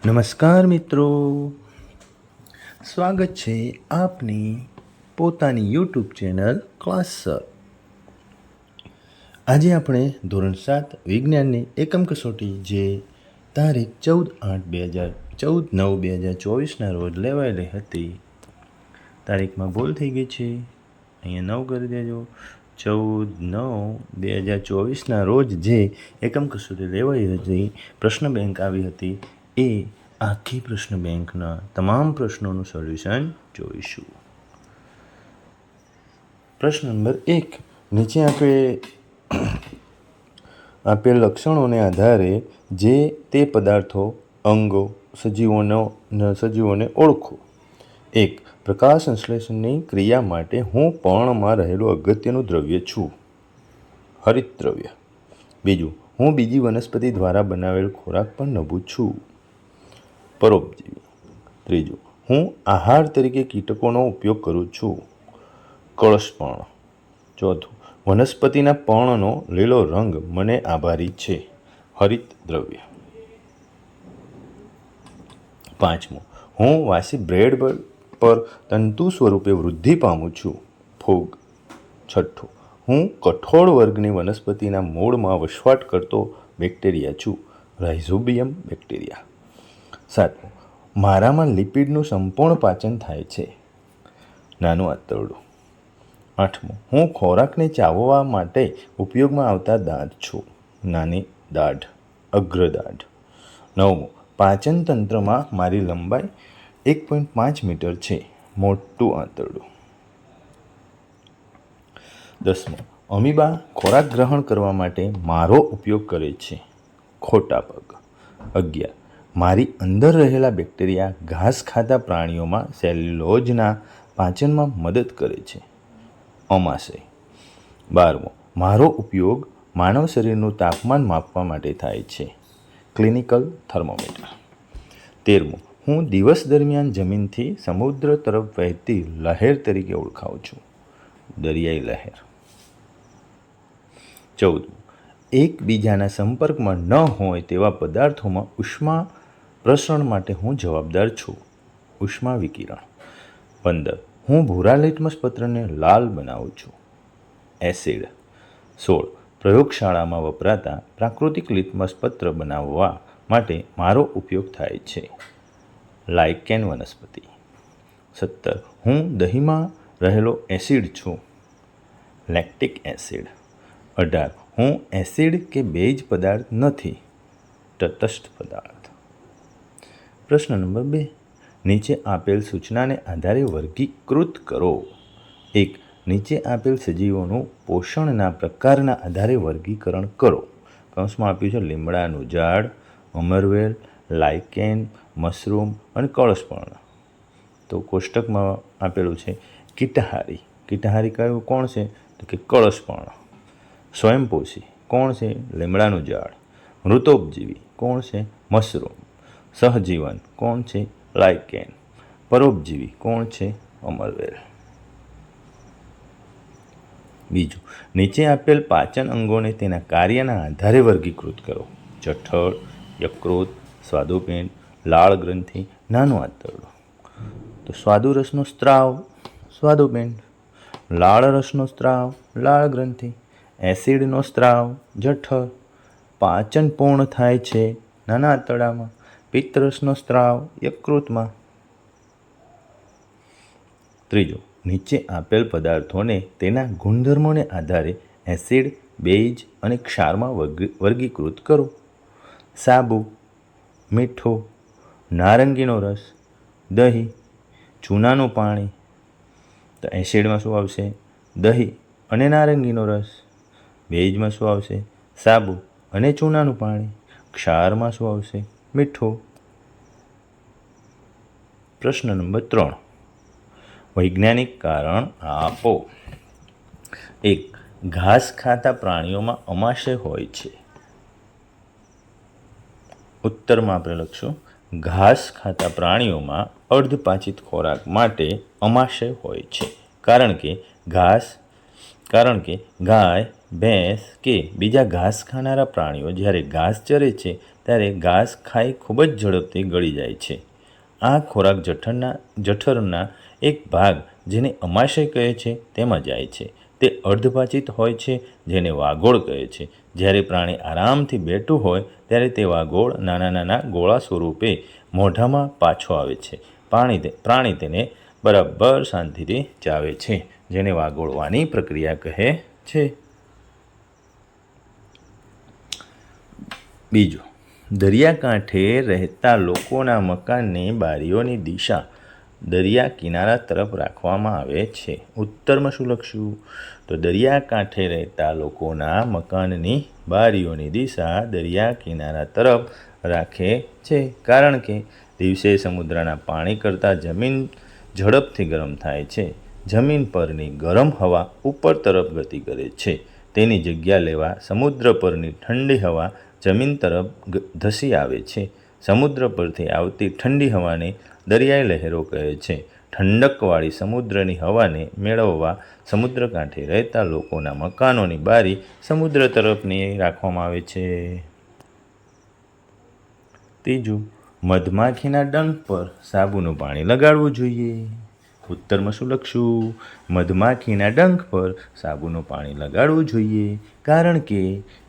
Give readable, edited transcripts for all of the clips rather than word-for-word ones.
નમસ્કાર મિત્રો, સ્વાગત છે આપની પોતાની યુટ્યુબ ચેનલ ક્લાસ સર. આજે આપણે ધોરણ 7 વિજ્ઞાનની એકમ કસોટી જે તારીખ 14/9/2024ના રોજ લેવાયેલી હતી. તારીખમાં ભૂલ થઈ ગઈ છે, અહીંયા 9 કરી દેજો. 14/9/2024ના રોજ જે એકમ કસોટી લેવાઈ હતી, પ્રશ્ન બેંક આવી હતી, એ આખી પ્રશ્ન બેંકના તમામ પ્રશ્નોનું સોલ્યુશન જોઈશું. પ્રશ્ન નંબર 1. નીચે આપેલ લક્ષણોને આધારે જે તે પદાર્થો, અંગો, સજીવોને ઓળખો. 1. પ્રકાશ સંશ્લેષણની ક્રિયા માટે હું પર્ણમાં રહેલું અગત્યનું દ્રવ્ય છું. હરિત દ્રવ્ય. 2. હું બીજી વનસ્પતિ દ્વારા બનાવેલ ખોરાક પર નભું છું. પરોપજીવી. 3. હું આહાર તરીકે કીટકોનો ઉપયોગ કરું છું. કળશપર્ણ. 4. વનસ્પતિના પર્ણનો લીલો રંગ મને આભારી છે. હરિત દ્રવ્ય. 5. હું વાસી બ્રેડ પર તંતુ સ્વરૂપે વૃદ્ધિ પામું છું. ફૂગ. 6. હું કઠોળ વર્ગની વનસ્પતિના મૂળમાં વસવાટ કરતો બેક્ટેરિયા છું. Rhizobium bacteria. 7. મારામાં લિપિડનું સંપૂર્ણ પાચન થાય છે. નાનું આંતરડું. 8. હું ખોરાકને ચાવવા માટે ઉપયોગમાં આવતા દાંત છું. નાની દાઢ, અગ્રદાઢ. 9. પાચન તંત્રમાં મારી લંબાઈ 1.5 મીટર છે. મોટું આંતરડું. 10. અમીબા ખોરાક ગ્રહણ કરવા માટે મારો ઉપયોગ કરે છે. ખોટા પગ. 11. મારી અંદર રહેલા બેક્ટેરિયા ઘાસ ખાતા પ્રાણીઓમાં સેલ્યુલોઝના પાચનમાં મદદ કરે છે. અમાશય. 12. મારો ઉપયોગ માનવ શરીરનું તાપમાન માપવા માટે થાય છે. Clinical thermometer. 13. હું દિવસ દરમિયાન જમીનથી સમુદ્ર તરફ વહેતી લહેર તરીકે ઓળખાવું છું. દરિયાઈ લહેર. 14. એકબીજાના સંપર્કમાં ન હોય તેવા પદાર્થોમાં ઉષ્મા પ્રસરણ માટે હું જવાબદાર છું. ઉષ્મા વિકિરણ. 15. હું ભૂરા લિટમસ પત્રને લાલ બનાવું છું. એસિડ. 16. પ્રયોગશાળામાં વપરાતા પ્રાકૃતિક લિટમસ પત્ર બનાવવા માટે મારો ઉપયોગ થાય છે. લાઇકેન વનસ્પતિ. 17. હું દહીંમાં રહેલો એસિડ છું. Lactic acid. 18. હું એસિડ કે બેઝ પદાર્થ નથી, તટસ્થ પદાર્થ. પ્રશ્ન નંબર 2. નીચે આપેલ સૂચનાને આધારે વર્ગીકૃત કરો. 1. નીચે આપેલ સજીવોનું પોષણના પ્રકારના આધારે વર્ગીકરણ કરો. કૌંસમાં આપ્યું છે લીમડાનું ઝાડ, અમરવેલ, લાઇકેન, મશરૂમ અને કળશપર્ણ. તો કોષ્ટકમાં આપેલું છે કીટહારી. કીટહારી કયું કોણ છે? તો કે કળશપર્ણ. સ્વયંપોષી કોણ છે? લીમડાનું ઝાડ. મૃતોપજીવી કોણ છે? મશરૂમ. સહજીવન કોણ છે? લાઇકેન. પરોપજીવી કોણ છે? અમરવેલ. બીજું, નીચે આપેલ પાચન અંગોને તેના કાર્યના આધારે વર્ગીકૃત કરો. જઠર, યકૃત, સ્વાદુપિંડ, લાળ ગ્રંથિ, નાનું આંતરડું. તો સ્વાદુરસનો સ્ત્રાવ સ્વાદુપિંડ, લાળ રસનો સ્ત્રાવ લાળ ગ્રંથિ, એસિડનો સ્ત્રાવ જઠર, પાચન પૂર્ણ થાય છે નાના આંતરડામાં, પિત્તરસનો સ્ત્રાવ યકૃતમાં. ત્રીજું, નીચે આપેલ પદાર્થોને તેના ગુણધર્મોને આધારે એસિડ, બેઝ અને ક્ષારમાં વર્ગીકૃત કરો. સાબુ, મીઠું, નારંગીનો રસ, દહીં, ચૂનાનું પાણી. તો એસિડમાં શું આવશે? દહીં અને નારંગીનો રસ. બેઝમાં શું આવશે? સાબુ અને ચૂનાનું પાણી. ક્ષારમાં શું આવશે? મીઠું. પ્રશ્ન નંબર 3. વૈજ્ઞાનિક કારણ આપો. 1. ઘાસ ખાતા પ્રાણીઓમાં અમાશય હોય છે. ઉત્તરમાં આપણે લખશું ઘાસ ખાતા પ્રાણીઓમાં અર્ધપાચિત ખોરાક માટે અમાશય હોય છે. કારણ કે ગાય, ભેંસ કે બીજા ઘાસ ખાનારા પ્રાણીઓ જ્યારે ઘાસ ચરે છે ત્યારે ઘાસ ખાઈ ખૂબ જ ઝડપથી ગળી જાય છે. આ ખોરાક જઠરના એક ભાગ જેને અમાશય કહે છે તેમાં જાય છે. તે અર્ધપાચિત હોય છે જેને વાગોળ કહે છે. જ્યારે પ્રાણી આરામથી બેઠું હોય ત્યારે તે વાગોળ નાના નાના ગોળા સ્વરૂપે મોઢામાં પાછો આવે છે. પ્રાણી તેને બરાબર શાંતિથી ચાવે છે, જેને વાગોળવાની પ્રક્રિયા કહે છે. બીજું, દરિયાકાંઠે રહેતા લોકોના મકાનની બારીઓની દિશા દરિયા કિનારા તરફ રાખવામાં આવે છે. ઉત્તરમાં શું લખશું? તો દરિયાકાંઠે રહેતા લોકોના મકાનની બારીઓની દિશા દરિયા કિનારા તરફ રાખે છે, કારણ કે દિવસે સમુદ્રના પાણી કરતાં જમીન ઝડપથી ગરમ થાય છે. જમીન પરની ગરમ હવા ઉપર તરફ ગતિ કરે છે. તેની જગ્યા લેવા સમુદ્ર પરની ઠંડી હવા જમીન તરફ ધસી આવે છે. સમુદ્ર પરથી આવતી ઠંડી હવાને દરિયાઈ લહેરો કહે છે. ઠંડકવાળી સમુદ્રની હવાને મેળવવા સમુદ્ર કાંઠે રહેતા લોકોના મકાનોની બારી સમુદ્ર તરફની રાખવામાં આવે છે. ત્રીજું, મધમાખીના ડંખ પર સાબુનું પાણી લગાડવું જોઈએ. ઉત્તરમાં શું લખશું? મધમાખીના ડંખ પર સાબુનું પાણી લગાડવું જોઈએ, કારણ કે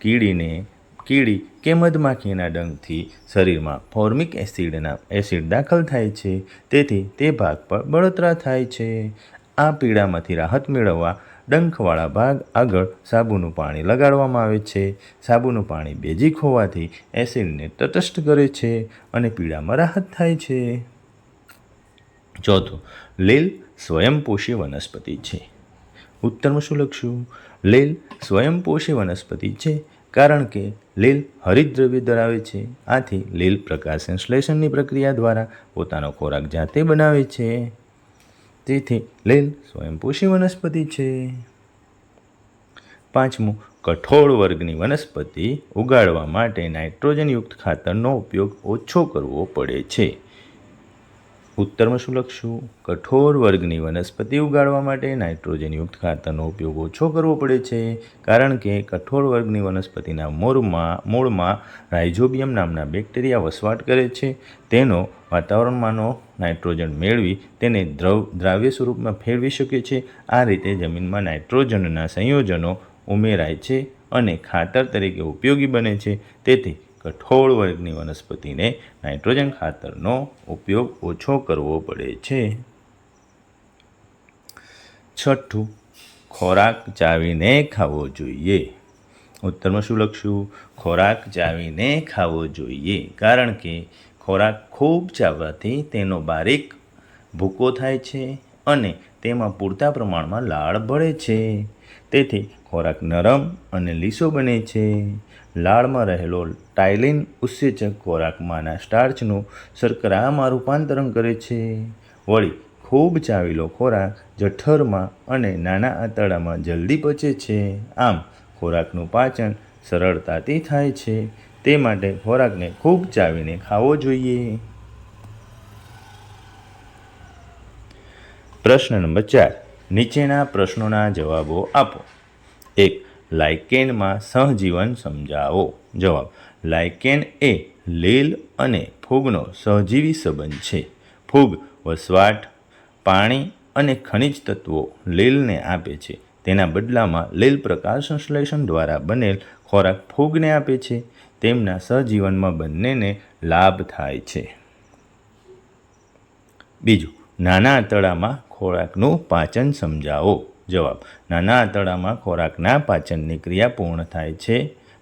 કીડી કે મધમાખીના ડંખથી શરીરમાં ફોર્મિક એસિડ દાખલ થાય છે. તેથી તે ભાગ પર બળતરા થાય છે. આ પીડામાંથી રાહત મેળવવા ડંખવાળા ભાગ આગળ સાબુનું પાણી લગાડવામાં આવે છે. સાબુનું પાણી બેઝિક હોવાથી એસિડને તટસ્થ કરે છે અને પીડામાં રાહત થાય છે. ચોથું, લીલ સ્વયંપોષી વનસ્પતિ છે. ઉત્તરમાં શું લખશું? લીલ સ્વયંપોષી વનસ્પતિ છે, કારણ કે લીલ હરિતદ્રવ્ય ધરાવે છે. આથી લીલ પ્રકાશ સંશ્લેષણની પ્રક્રિયા દ્વારા પોતાનો ખોરાક જાતે બનાવે છે. તેથી લીલ સ્વયંપોષી વનસ્પતિ છે. પાંચમું, કઠોળ વર્ગની વનસ્પતિ ઉગાડવા માટે નાઇટ્રોજનયુક્ત ખાતરનો ઉપયોગ ઓછો કરવો પડે છે. ઉત્તરમાં શું લખશું? કઠોળ વર્ગની વનસ્પતિ ઉગાડવા માટે નાઇટ્રોજનયુક્ત ખાતરનો ઉપયોગ ઓછો કરવો પડે છે, કારણ કે કઠોળ વર્ગની વનસ્પતિના મૂળમાં રાઇઝોબિયમ નામના બેક્ટેરિયા વસવાટ કરે છે. તેનો વાતાવરણમાંનો નાઇટ્રોજન મેળવી તેને દ્રાવ્ય સ્વરૂપમાં ફેરવી શકે છે. આ રીતે જમીનમાં નાઇટ્રોજનના સંયોજનો ઉમેરાય છે અને ખાતર તરીકે ઉપયોગી બને છે. તેથી કઠોળ વર્ગની વનસ્પતિને નાઇટ્રોજન ખાતરનો ઉપયોગ ઓછો કરવો પડે છે. છઠ્ઠું, ખોરાક ચાવીને ખાવો જોઈએ. ઉત્તરમાં શું લખશું? ખોરાક ચાવીને ખાવો જોઈએ, કારણ કે ખોરાક ખૂબ ચાવવાથી તેનો બારીક ભૂકો થાય છે અને તેમાં પૂરતા પ્રમાણમાં લાળ ભળે છે. તેથી ખોરાક નરમ અને લીસો બને છે. લાળમાં રહેલો ટાઇલિન ઉત્સેચક ખોરાકમાંના સ્ટાર્ચનું શર્કરામાં રૂપાંતરણ કરે છે. વળી ખૂબ ચાવેલો ખોરાક જઠરમાં અને નાના આંતરડામાં જલ્દી પચે છે. આમ ખોરાકનું પાચન સરળતાથી થાય છે. તે માટે ખોરાકને ખૂબ ચાવીને ખાવો જોઈએ. પ્રશ્ન નંબર 4. નીચેના પ્રશ્નોના જવાબો આપો. 1. લાઇકેનમાં સહજીવન સમજાવો. જવાબ: લાઇકેન એ લીલ અને ફૂગનો સહજીવી સંબંધ છે. ફૂગ વસવાટ, પાણી અને ખનિજ તત્વો લીલને આપે છે. તેના બદલામાં લીલ પ્રકાશ સંશ્લેષણ દ્વારા બનેલ ખોરાક ફૂગને આપે છે. તેમના સહજીવનમાં બંનેને લાભ થાય છે. બીજું, નાના આંતરડામાં ખોરાકનું પાચન સમજાવો. જવાબ: નાના આંતરડામાં ખોરાકના પાચનની ક્રિયા પૂર્ણ થાય છે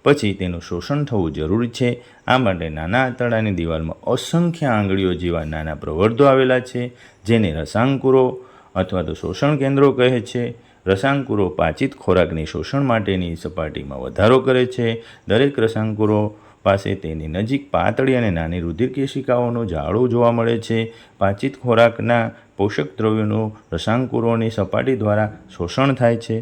પછી તેનું શોષણ થવું જરૂરી છે. આ માટે નાના આંતરડાની દિવાલમાં અસંખ્ય આંગળીઓ જેવા નાના પ્રવર્ધો આવેલા છે, જેને રસાંકુરો અથવા તો શોષણ કેન્દ્રો કહે છે. રસાંકુરો પાચિત ખોરાકની શોષણ માટેની સપાટીમાં વધારો કરે છે. દરેક રસાંકુરો પાસે તેની નજીક પાતળી અને નાની રુધિર કેશિકાઓનું જાળું જોવા મળે છે. પાચિત ખોરાકના પોષક દ્રવ્યોનું રસાંકુરોની સપાટી દ્વારા શોષણ થાય છે.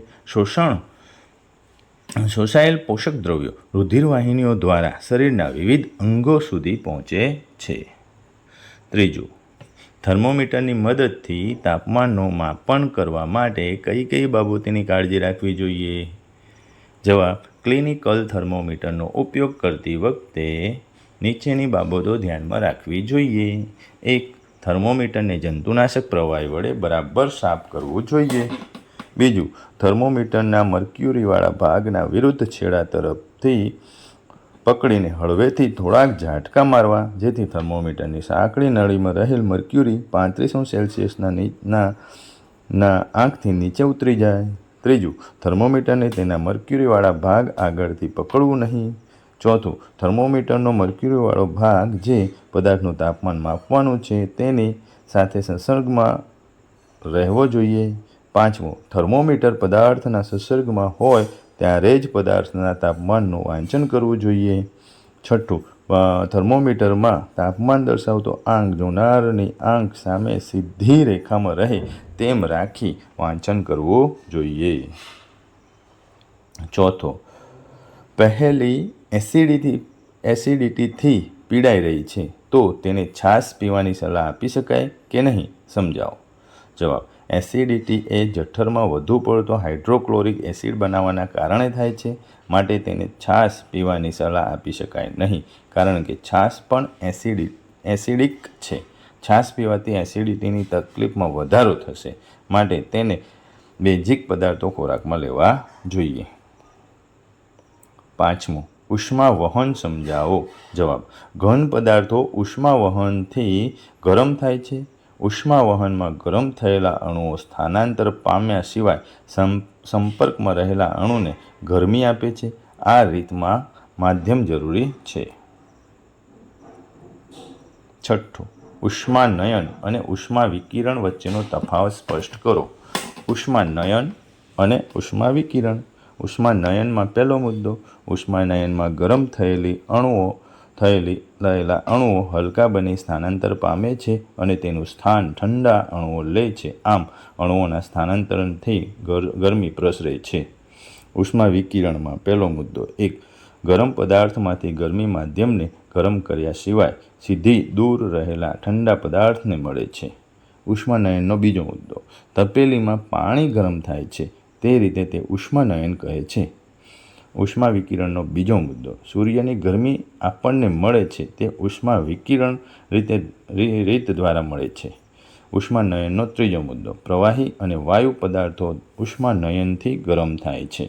શોષાયેલ પોષક દ્રવ્યો રુધિરવાહિનીઓ દ્વારા શરીરના વિવિધ અંગો સુધી પહોંચે છે. ત્રીજું, થર્મોમીટરની મદદથી તાપમાનનું માપન કરવા માટે કઈ કઈ બાબતોની કાળજી રાખવી જોઈએ? જવાબ: ક્લિનિકલ થર્મોમીટરનો ઉપયોગ કરતી વખતે નીચેની બાબતો ધ્યાનમાં રાખવી જોઈએ. 1. થર્મોમીટરને જંતુનાશક પ્રવાહી વડે બરાબર સાફ કરવું જોઈએ. 2. થર્મોમીટરના મર્ક્યુરીવાળા ભાગના વિરુદ્ધ છેડા તરફથી પકડીને હળવેથી થોડાક ઝાટકા મારવા, જેથી થર્મોમીટરની સાંકડી નળીમાં રહેલ મર્ક્યુરી 35°C ના આંખથી નીચે ઉતરી જાય. 3. થર્મોમીટરને તેના મર્ક્યુરીવાળા ભાગ આગળથી પકડવું નહીં. 4. થર્મોમીટરનો મર્ક્યુરીવાળો ભાગ જે પદાર્થનું તાપમાન માપવાનું છે તેની સાથે સંસર્ગમાં રહેવો જોઈએ. 5. થર્મોમીટર પદાર્થના સંસર્ગમાં હોય ત્યારે જ પદાર્થના તાપમાનનું વાંચન કરવું જોઈએ. 6. થર્મોમીટરમાં તાપમાન દર્શાવતો આંક જોનારની આંખ સામે સીધી રેખામાં રહે તેમ રાખી વાંચન કરવું જોઈએ. 4. પહેલી એસિડિટીથી પીડાઈ રહી છે તો તેને છાશ પીવાની સલાહ આપી શકાય કે નહીં? સમજાવો. જવાબ. એસિડિટી એ જઠરમાં વધુ પડતો હાઇડ્રોક્લોરિક એસિડ બનાવવાના કારણે થાય છે, માટે તેને છાશ પીવાની સલાહ આપી શકાય નહીં, કારણ કે છાશ પણ એસિડિક છે. છાશ પીવાથી એસિડિટીની તકલીફમાં વધારો થશે, માટે તેને બેઝિક પદાર્થો ખોરાકમાં લેવા જોઈએ. 5. ઉષ્મા વહન સમજાવો. જવાબ. ઘન પદાર્થો ઉષ્મા વહનથી ગરમ થાય છે. ઉષ્મા વહનમાં ગરમ થયેલા અણુઓ સ્થાનાંતર પામ્યા સિવાય સંપર્કમાં રહેલા અણુને ગરમી આપે છે. આ રીતમાં માધ્યમ જરૂરી છે. 6. ઉષ્માનયન અને ઉષ્મા વિકિરણ વચ્ચેનો તફાવત સ્પષ્ટ કરો. ઉષ્માનયન અને ઉષ્મા વિકિરણ. ઉષ્માનયનમાં પહેલો મુદ્દો. ઉષ્માનયનમાં ગરમ થયેલા અણુઓ હલકા બની સ્થાનાંતર પામે છે અને તેનું સ્થાન ઠંડા અણુઓ લે છે. આમ અણુઓના સ્થાનાંતરણથી ગરમી પ્રસરે છે. ઉષ્મા વિકિરણમાં પહેલો મુદ્દો. 1. ગરમ પદાર્થમાંથી ગરમી માધ્યમને ગરમ કર્યા સિવાય સીધી દૂર રહેલા ઠંડા પદાર્થને મળે છે. ઉષ્માનયનનો બીજો મુદ્દો. તપેલીમાં પાણી ગરમ થાય છે તે રીતે તે ઉષ્માનયન કહે છે. ઉષ્મા વિકિરણનો બીજો મુદ્દો. સૂર્યની ગરમી આપણને મળે છે તે ઉષ્મા વિકિરણ રીત દ્વારા મળે છે. ઉષ્માનયનનો ત્રીજો મુદ્દો. પ્રવાહી અને વાયુ પદાર્થો ઉષ્માનયનથી ગરમ થાય છે.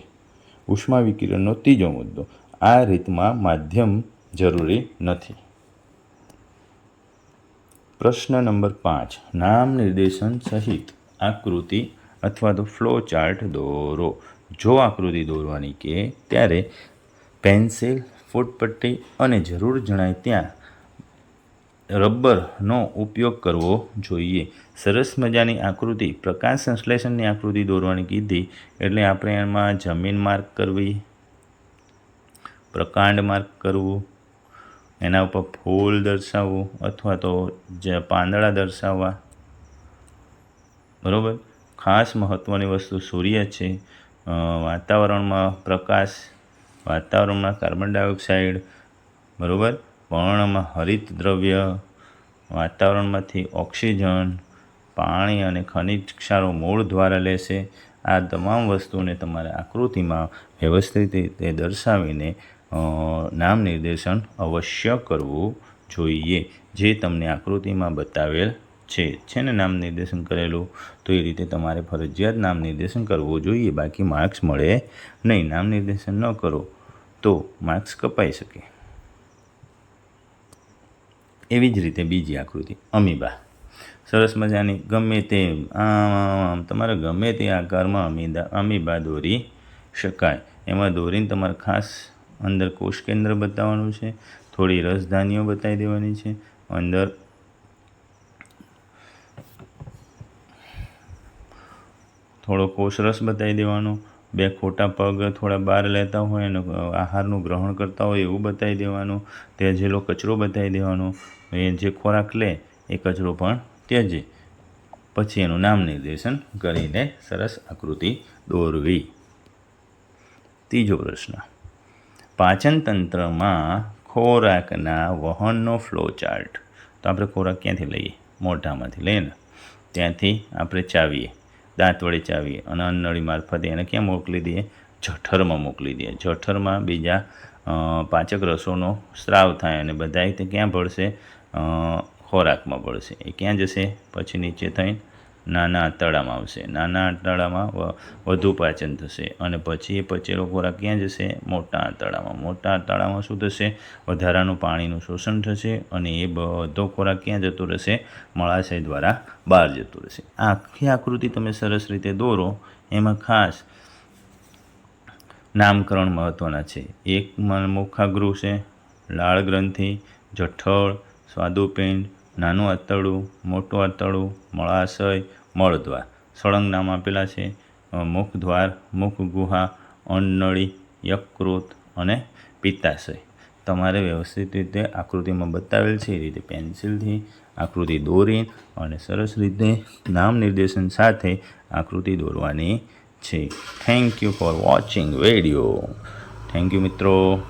ઉષ્મા વિકિરણનો ત્રીજો મુદ્દો. આ રીતમાં માધ્યમ જરૂરી નથી. પ્રશ્ન નંબર 5. નામ નિર્દેશન સહિત આકૃતિ અથવા તો ફ્લો ચાર્ટ દોરો. જો આકૃતિ દોરવાની કે ત્યારે પેન્સિલ, ફૂટપટ્ટી અને જરૂર જણાય ત્યાં રબરનો ઉપયોગ કરવો જોઈએ. સરસ મજાની આકૃતિ, પ્રકાશ સંશ્લેષણની આકૃતિ દોરવાની કીધી એટલે આપણે એમાં જમીન માર્ક કરવી, પ્રકાંડ માર્ક કરવું, એના ઉપર ફૂલ દર્શાવવું અથવા તો જે પાંદડા દર્શાવવા. બરાબર. ખાસ મહત્ત્વની વસ્તુ સૂર્ય છે, વાતાવરણમાં પ્રકાશ, વાતાવરણમાં કાર્બન ડાયોક્સાઇડ, બરાબર, પર્ણમાં હરિત દ્રવ્ય, વાતાવરણમાંથી ઓક્સિજન, પાણી અને ખનિજ ક્ષારો મૂળ દ્વારા લેશે. આ તમામ વસ્તુને તમારે આકૃતિમાં વ્યવસ્થિત રીતે દર્શાવીને નામ નિર્દેશન અવશ્ય કરવું જોઈએ, જે તમને આકૃતિમાં બતાવેલ છે ને નામ નિર્દેશન કરેલું. તો એ રીતે તમારે ફરજિયાત નામ નિર્દેશન કરવું જોઈએ, બાકી માર્ક્સ મળે નહીં. નામ નિર્દેશન ન કરો તો માર્ક્સ કપાઈ શકે. એવી જ રીતે બીજી આકૃતિ અમીબા. સરસ મજાની ગમે તે તમારે ગમે તે આકારમાં અમીબા દોરી શકાય. એમાં દોરીને તમારે ખાસ અંદર કોષ કેન્દ્ર બતાવવાનું છે, થોડી રસધાનીઓ બતાવી દેવાની છે, અંદર થોડો કોષરસ બતાવી દેવાનો, બે ખોટા પગ થોડા બહાર લેતા હોય અને આહારનું ગ્રહણ કરતા હોય એવું બતાવી દેવાનું, ત્યજેલો કચરો બતાવી દેવાનો, એ જે ખોરાક લે એ કચરો પણ ત્યજે. પછી એનું નામ નિર્દેશન કરીને સરસ આકૃતિ દોરવી. ત્રીજો પ્રશ્ન. પાચન તંત્રમાં ખોરાકના વહનનો ફ્લો ચાર્ટ. તો આપણે ખોરાક ક્યાંથી લઈએ? મોઢામાંથી લઈએ ને, ત્યાંથી આપણે ચાવીએ, દાંત વડે ચાવીએ અને અન્નનળી મારફતે એને ક્યાં મોકલી દઈએ? જઠરમાં મોકલી દઈએ. જઠરમાં બીજા પાચક રસોનો સ્ત્રાવ થાય અને બધાય તે ક્યાં ભળશે? ખોરાકમાં ભળશે. એ ક્યાં જશે? પછી નીચે થઈને નાના આંતરડામાં આવશે. નાના આંતરડામાં વધુ પાચન થશે અને પછી એ પચેલો ખોરાક ક્યાં જશે? મોટા આંતરડામાં. મોટા આંતરડામાં શું થશે? વધારાનું પાણીનું શોષણ થશે અને એ બધો ખોરાક ક્યાં જતો રહેશે? મળાશય દ્વારા બહાર જતો રહેશે. આ આખી આકૃતિ તમે સરસ રીતે દોરો. એમાં ખાસ નામકરણ મહત્ત્વના છે. એક મુખાગૃહ છે, લાળ ગ્રંથિ, જઠર, સ્વાદુપિંડ, નાનું આંતરડું, મોટું આંતરડું, મળાશય, મળદ્વાર. સળંગ નામ આપેલા છે. મુખદ્વાર, મુખગુહા, અન્નનળી, યકૃત અને પિત્તાશય. તમારે વ્યવસ્થિત રીતે આકૃતિમાં બતાવેલ છે એ રીતે પેન્સિલથી આકૃતિ દોરી અને સરસ રીતે નામ નિર્દેશન સાથે આકૃતિ દોરવાની છે. Thank you for watching video. Thank you મિત્રો.